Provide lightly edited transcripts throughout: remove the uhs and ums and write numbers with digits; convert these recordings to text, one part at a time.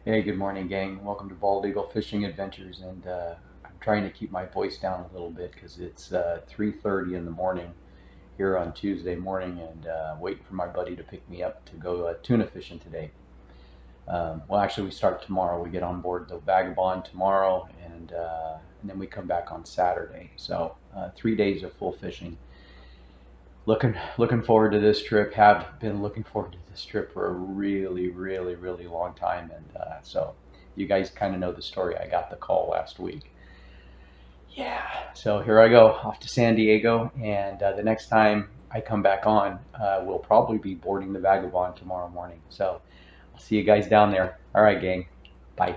Hey, good morning, gang. Welcome to Bald Eagle Fishing Adventures. And I'm trying to keep my voice down a little bit because it's 3:30 in the morning here on Tuesday morning, and waiting for my buddy to pick me up to go tuna fishing today. Well, actually, we start tomorrow. We get on board the Vagabond tomorrow, and then we come back on Saturday. So 3 days of full fishing. Looking forward to this trip. Have been looking forward to this trip for a really long time, and so you guys kind of know the story. I got the call last week. Yeah, so here I go off to San Diego, and the next time I come back on, we'll probably be boarding the Vagabond tomorrow morning. So I'll see you guys down there. All right, gang. Bye.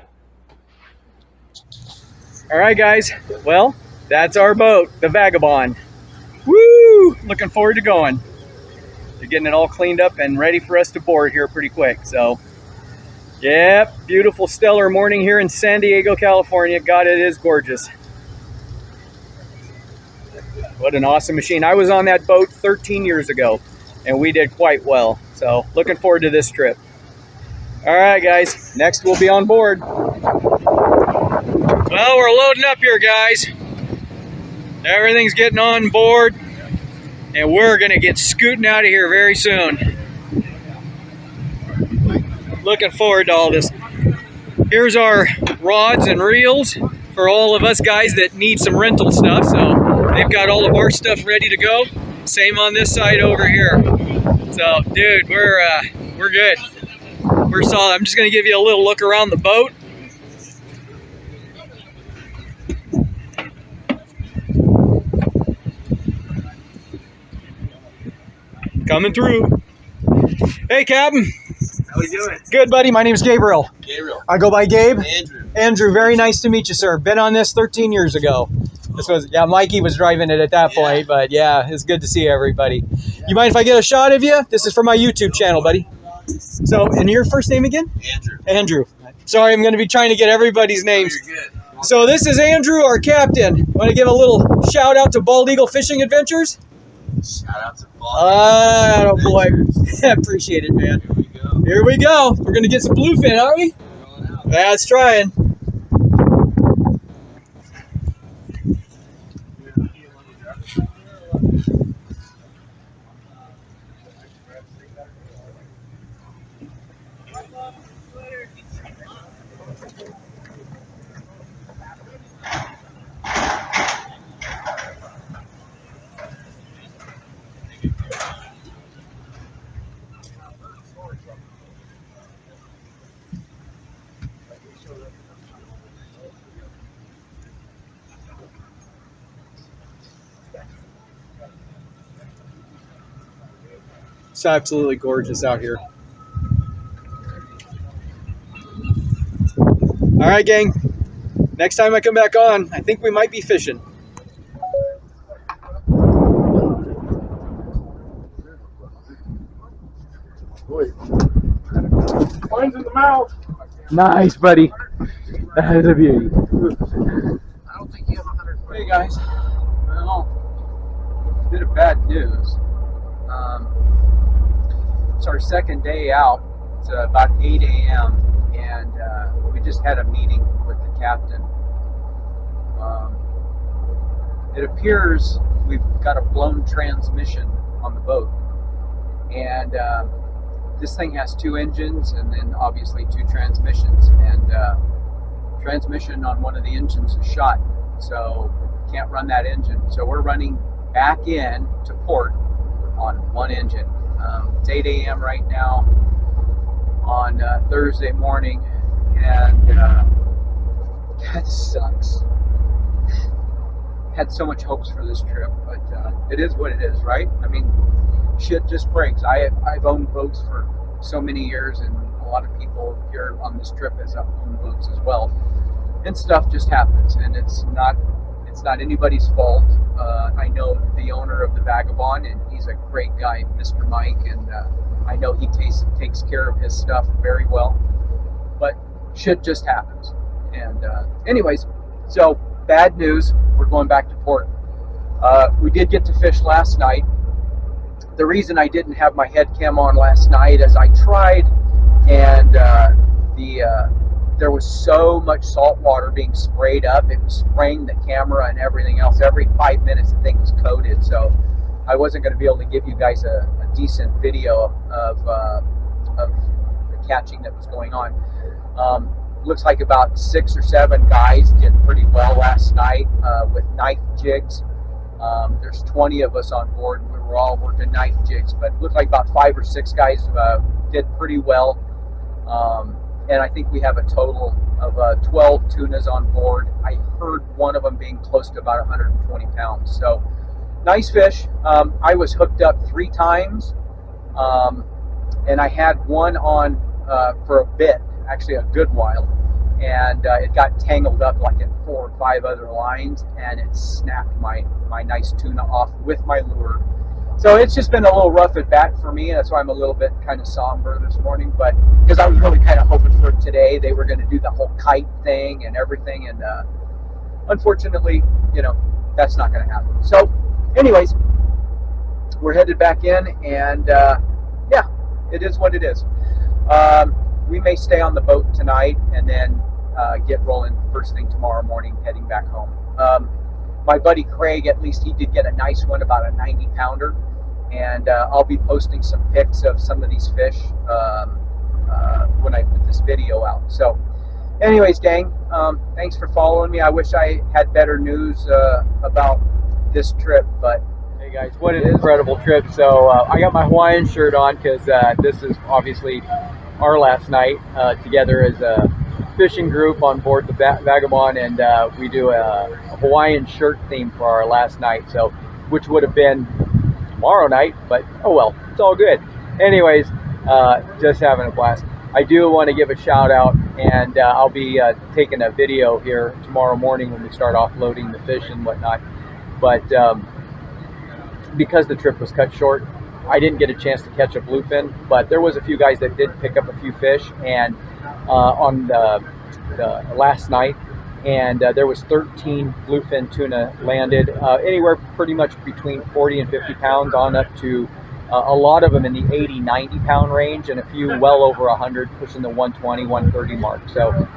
All right, guys. Well, that's our boat, the Vagabond. Woo! Looking forward to going. They're getting it all cleaned up and ready for us to board here pretty quick. So, yeah, beautiful, stellar morning here in San Diego, California. God, it is gorgeous. What an awesome machine. I was on that boat 13 years ago, and we did quite well. So, looking forward to this trip. All right, guys. Next, we'll be on board. Well, we're loading up here, guys. Everything's getting on board, and we're gonna get scooting out of here very soon. Looking forward to all this. Here's our rods and reels for all of us guys that need some rental stuff. So they've got all of our stuff ready to go. Same on this side over here. So, dude, we're good. We're solid. I'm just gonna give you a little look around the boat. Coming through. Hey, Captain. How we doing? Good, buddy. My name's Gabriel. Gabriel. I go by Gabe. Andrew. Andrew, very nice to meet you, sir. Been on this 13 years ago. This was, yeah, Mikey was driving it at that point, but yeah, it's good to see everybody. You mind if I get a shot of you? This is for my YouTube channel, buddy. So, and your first name again? Andrew. Andrew. Sorry, I'm going to be trying to get everybody's names. You're good. So this is Andrew, our captain. Want to give a little shout out to Bald Eagle Fishing Adventures? Shout out to Bald. Oh boy, appreciate it, man. Here we go. Here we go. We're gonna get some bluefin, aren't we? Rolling out. That's trying. It's absolutely gorgeous out here. All right, gang. Next time I come back on, I think we might be fishing. Mine's in the mouth. Nice, buddy. That is a beauty. I don't think you have 100 foot. Hey guys, well, bit of bad news. It's our second day out. It's about 8 a.m. and we just had a meeting with the captain. It appears we've got a blown transmission on the boat, and this thing has 2 engines and then obviously 2 transmissions, and transmission on one of the engines is shot, so can't run that engine. So we're running back in to port on one engine. It's 8 a.m. right now on Thursday morning, and that sucks. Had so much hopes for this trip, but it is what it is, right? I mean, shit just breaks. I've owned boats for so many years, and a lot of people here on this trip has owned boats as well, and stuff just happens, and it's not anybody's fault. I know the owner of the Vagabond, and he's a great guy, Mr. Mike, and I know he takes care of his stuff very well, but shit just happens. And anyways, so bad news, we're going back to port. We did get to fish last night. The reason I didn't have my head cam on last night is I tried, and the there was so much salt water being sprayed up. It was spraying the camera and everything else. Every 5 minutes, the thing was coated. So I wasn't going to be able to give you guys a decent video of the catching that was going on. Looks like about 6 or 7 guys did pretty well last night with knife jigs. There's 20 of us on board. We were all working knife jigs, but it looked like about 5 or 6 guys did pretty well. And I think we have a total of 12 tunas on board. I heard one of them being close to about 120 pounds. So nice fish. I was hooked up 3 times, and I had one on for a bit, actually a good while, and it got tangled up like in 4 or 5 other lines, and it snapped my nice tuna off with my lure. So it's just been a little rough at bat for me. That's why I'm a little bit kind of somber this morning, but because I was really kind of hoping for today. They were going to do the whole kite thing and everything, and unfortunately, you know, that's not going to happen. So anyways, we're headed back in, and yeah, it is what it is. We may stay on the boat tonight and then get rolling first thing tomorrow morning, heading back home. My buddy Craig, at least he did get a nice one, about a 90 pounder, and I'll be posting some pics of some of these fish when I put this video out. So anyways, gang, thanks for following me. I wish I had better news about this trip, but hey guys, what an incredible trip. So I got my Hawaiian shirt on because this is obviously our last night together as a fishing group on board the Vagabond, and we do a Hawaiian shirt theme for our last night, so which would have been tomorrow night, but oh well, it's all good. Anyways, just having a blast. I do want to give a shout out, and I'll be taking a video here tomorrow morning when we start offloading the fish and whatnot, but because the trip was cut short, I didn't get a chance to catch a bluefin, but there was a few guys that did pick up a few fish, and on the last night, and there was 13 bluefin tuna landed, anywhere pretty much between 40 and 50 pounds on up to a lot of them in the 80, 90 pound range, and a few well over 100, pushing the 120, 130 mark. So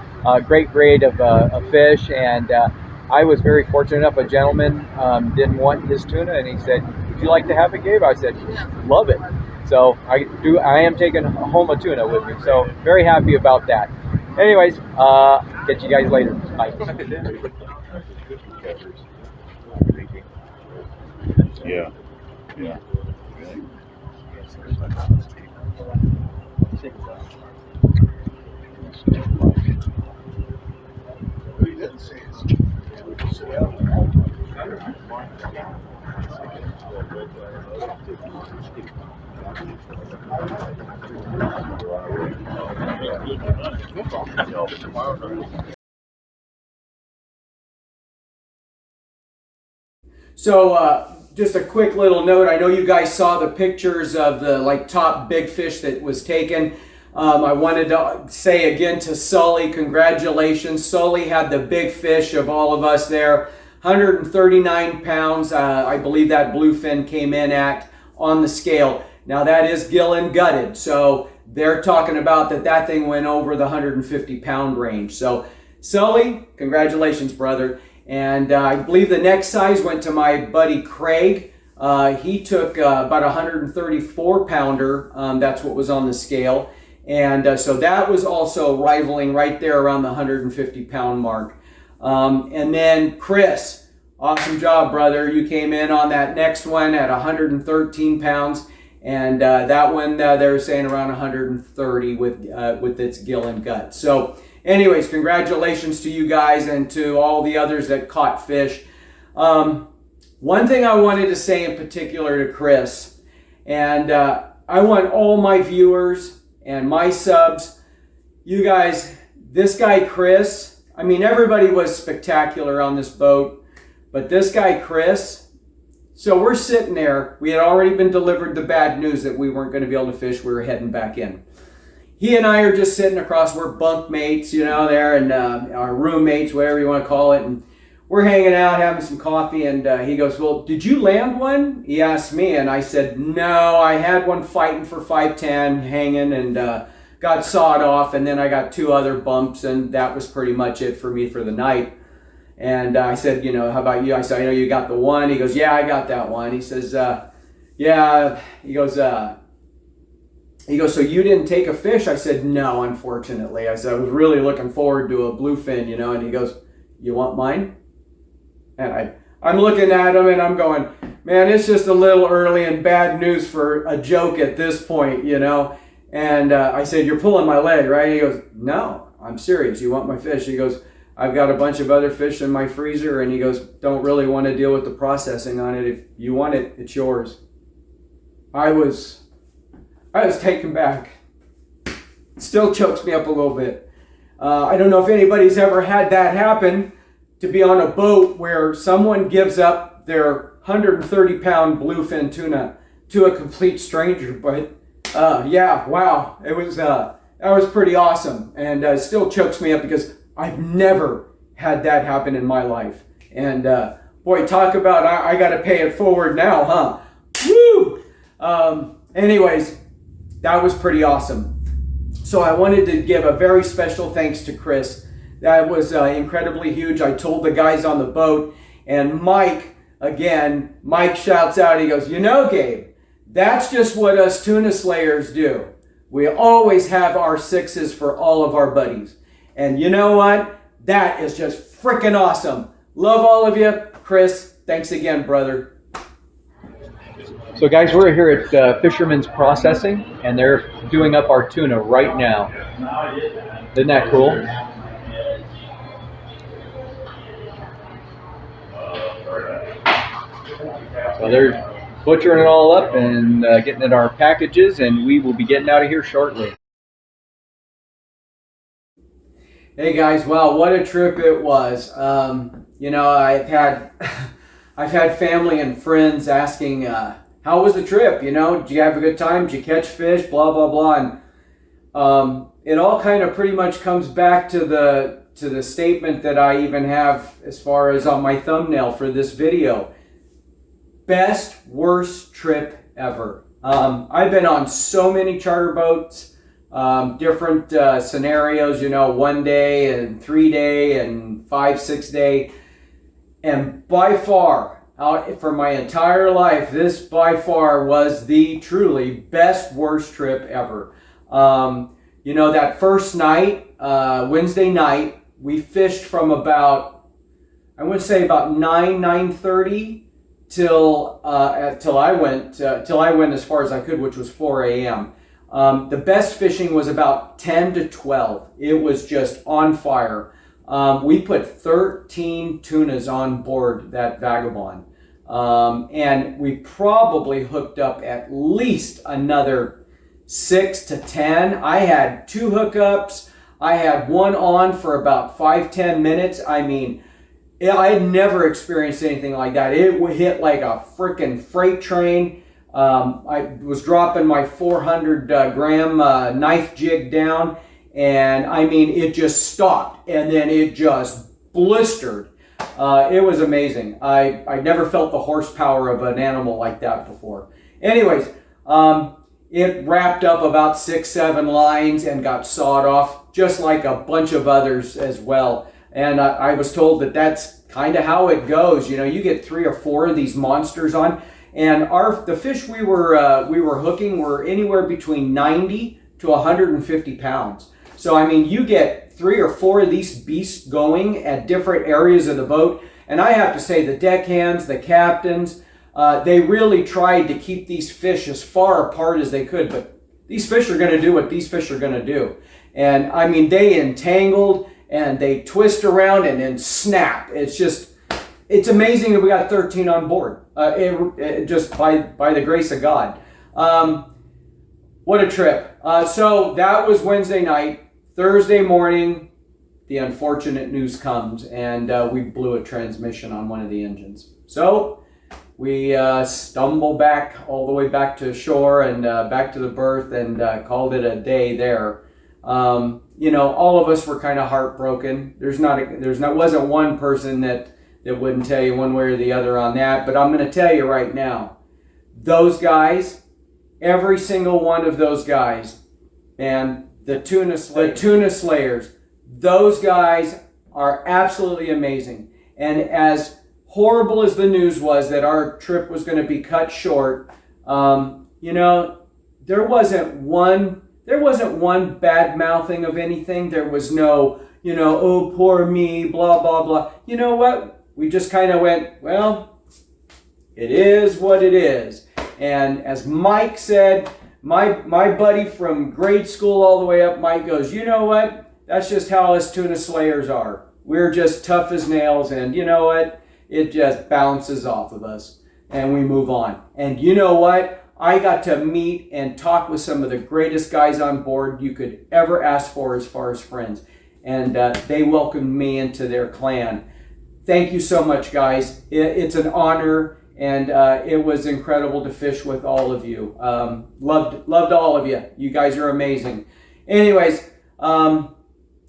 great grade of fish, and I was very fortunate enough. A gentleman didn't want his tuna, and he said, "Would you like to have it, Gabe?" I said, "Love it." So I am taking home a tuna with me. So very happy about that. Anyways, catch you guys later. Bye. Yeah. Yeah. So just a quick little note. I know you guys saw the pictures of the top big fish that was taken. I wanted to say again to Sully, congratulations. Sully had the big fish of all of us there, 139 pounds. I believe that bluefin came in at on the scale. Now that is gill and gutted, so they're talking about that thing went over the 150 pound range. So Sully, congratulations, brother. And I believe the next size went to my buddy Craig. He took about a 134 pounder. That's what was on the scale. And so that was also rivaling right there around the 150 pound mark. And then Chris, awesome job, brother. You came in on that next one at 113 pounds. And that one they were saying around 130 with its gill and gut. So anyways, congratulations to you guys and to all the others that caught fish. One thing I wanted to say in particular to Chris, and I want all my viewers and my subs, you guys, this guy Chris, I mean, everybody was spectacular on this boat, but this guy Chris, so we're sitting there. We had already been delivered the bad news that we weren't going to be able to fish. We were heading back in. He and I are just sitting across. We're bunk mates, you know, there, and our roommates, whatever you want to call it. And we're hanging out, having some coffee, and he goes, "Well, did you land one?" He asked me, and I said, "No, I had one fighting for 5'10", hanging, and got sawed off, and then I got 2 other bumps, and that was pretty much it for me for the night. And I said, how about you? I said, I know you got the one. He goes, yeah, I got that one. He says, yeah. He goes, so you didn't take a fish? I said, no, unfortunately. I said, I was really looking forward to a bluefin, and he goes, you want mine? And I'm looking at him and I'm going, man, it's just a little early and bad news for a joke at this point, And I said, you're pulling my leg, right? He goes, no, I'm serious. You want my fish? He goes, I've got a bunch of other fish in my freezer. And he goes, don't really want to deal with the processing on it. If you want it, it's yours. I was taken back. Still chokes me up a little bit. I don't know if anybody's ever had that happen, to be on a boat where someone gives up their 130-pound bluefin tuna to a complete stranger. But yeah, wow, it was that was pretty awesome, and it still chokes me up because I've never had that happen in my life. And boy, talk about I got to pay it forward now, huh? Woo! Anyways, that was pretty awesome. So I wanted to give a very special thanks to Chris. That was incredibly huge. I told the guys on the boat, and Mike shouts out, he goes, Gabe, that's just what us tuna slayers do. We always have our 6s for all of our buddies. And you know what? That is just freaking awesome. Love all of you. Chris, thanks again, brother. So guys, we're here at Fisherman's Processing, and they're doing up our tuna right now. Isn't that cool? So they're butchering it all up and getting it our packages, and we will be getting out of here shortly. Hey guys, wow, what a trip it was. I've had family and friends asking, how was the trip? Did you have a good time? Did you catch fish? Blah, blah, blah. And it all kind of pretty much comes back to the statement that I even have as far as on my thumbnail for this video. Best, worst trip ever. I've been on so many charter boats, different scenarios, 1 day and 3 day and 5, 6 day. And by far, for my entire life, this by far was the truly best, worst trip ever. That first night, Wednesday night, we fished from about, I would say about 9:30 till I went as far as I could, which was 4 a.m. The best fishing was about 10 to 12. It was just on fire. We put 13 tunas on board that Vagabond. And we probably hooked up at least another 6 to 10. I had 2 hookups. I had one on for about 5-10 minutes. I mean, I had never experienced anything like that. It would hit like a freaking freight train. I was dropping my 400 gram knife jig down, and I mean, it just stopped, and then it just blistered. It was amazing. I never felt the horsepower of an animal like that before. Anyways, it wrapped up about 6-7 lines and got sawed off, just like a bunch of others as well. And I was told that that's kind of how it goes. You get 3 or 4 of these monsters on, and the fish we were hooking were anywhere between 90 to 150 pounds. So I mean, you get 3 or 4 of these beasts going at different areas of the boat, and I have to say the deckhands, the captains, they really tried to keep these fish as far apart as they could. But these fish are going to do what these fish are going to do, and I mean, they entangled and they twist around and then snap. It's amazing that we got 13 on board. It just by the grace of God. What a trip. So that was Wednesday night. Thursday morning, the unfortunate news comes, and we blew a transmission on one of the engines. So we stumbled back all the way back to shore and back to the berth and called it a day there. All of us were kind of heartbroken. Wasn't one person that wouldn't tell you one way or the other on that, but I'm going to tell you right now, those guys, every single one of those guys, and The tuna slayers. Those guys are absolutely amazing. And as horrible as the news was that our trip was going to be cut short, you know, there wasn't one bad mouthing of anything. There was no, you know, oh, poor me, blah, blah, blah. You know what? We just kind of went, well, it is what it is. And as Mike said, my buddy from grade school all the way up, Mike goes, you know what? That's just how us tuna slayers are. We're just tough as nails, and you know what? It just bounces off of us, and we move on. And you know what? I got to meet and talk with some of the greatest guys on board you could ever ask for as far as friends. And they welcomed me into their clan. Thank you so much, guys. It's an honor, and it was incredible to fish with all of you. Loved all of you. You guys are amazing. Anyways,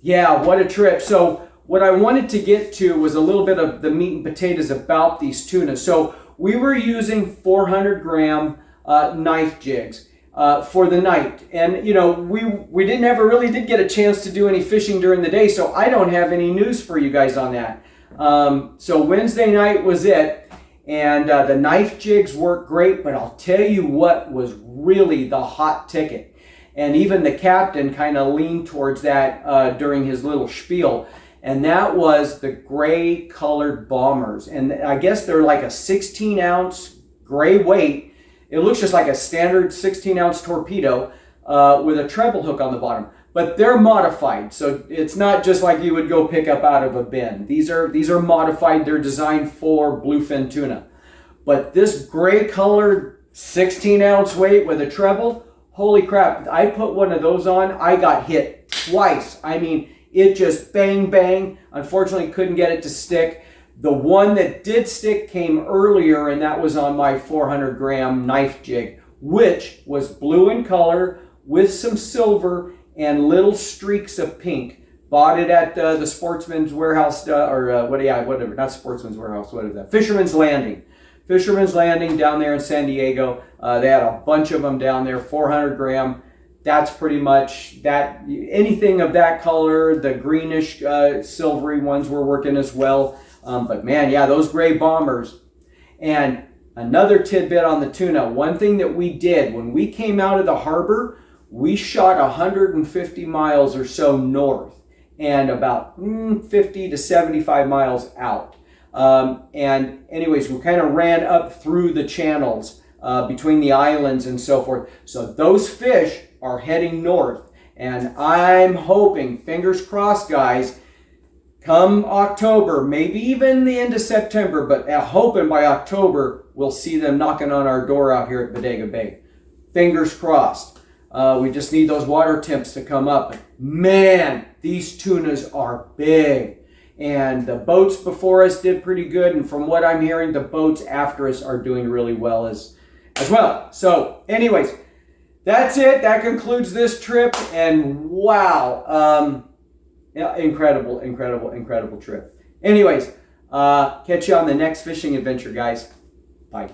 yeah, what a trip. So what I wanted to get to was a little bit of the meat and potatoes about these tuna. So we were using 400-gram knife jigs for the night. And, you know, we really did get a chance to do any fishing during the day, so I don't have any news for you guys on that. So Wednesday night was it, and the knife jigs worked great, but I'll tell you what was really the hot ticket. And even the captain kind of leaned towards that during his little spiel. And that was the gray colored bombers. And I guess they're like a 16-ounce gray weight. It looks just like a standard 16-ounce torpedo with a treble hook on the bottom. But they're modified, so it's not just like you would go pick up out of a bin. These are modified. They're designed for bluefin tuna. But this gray colored 16-ounce weight with a treble, holy crap, I put one of those on, I got hit twice. I mean, it just bang, bang. Unfortunately, couldn't get it to stick. The one that did stick came earlier, and that was on my 400-gram knife jig, which was blue in color with some silver and little streaks of pink. Bought it at the Sportsman's Warehouse, whatever, not Sportsman's Warehouse, what is that? Fisherman's Landing. Fisherman's Landing down there in San Diego. They had a bunch of them down there, 400-gram. That's pretty much that. Anything of that color, the greenish, silvery ones were working as well. But man, yeah, those gray bombers. And another tidbit on the tuna. One thing that we did when we came out of the harbor, we shot 150 miles or so north and about 50 to 75 miles out. And anyways, we kind of ran up through the channels between the islands and so forth. So those fish are heading north. And I'm hoping, fingers crossed, guys, come October, maybe even the end of September, but hoping by October, we'll see them knocking on our door out here at Bodega Bay. Fingers crossed. We just need those water temps to come up. Man, these tunas are big. And the boats before us did pretty good. And from what I'm hearing, the boats after us are doing really well as well. So anyways, that's it. That concludes this trip. And wow, yeah, incredible trip. Anyways, catch you on the next fishing adventure, guys. Bye.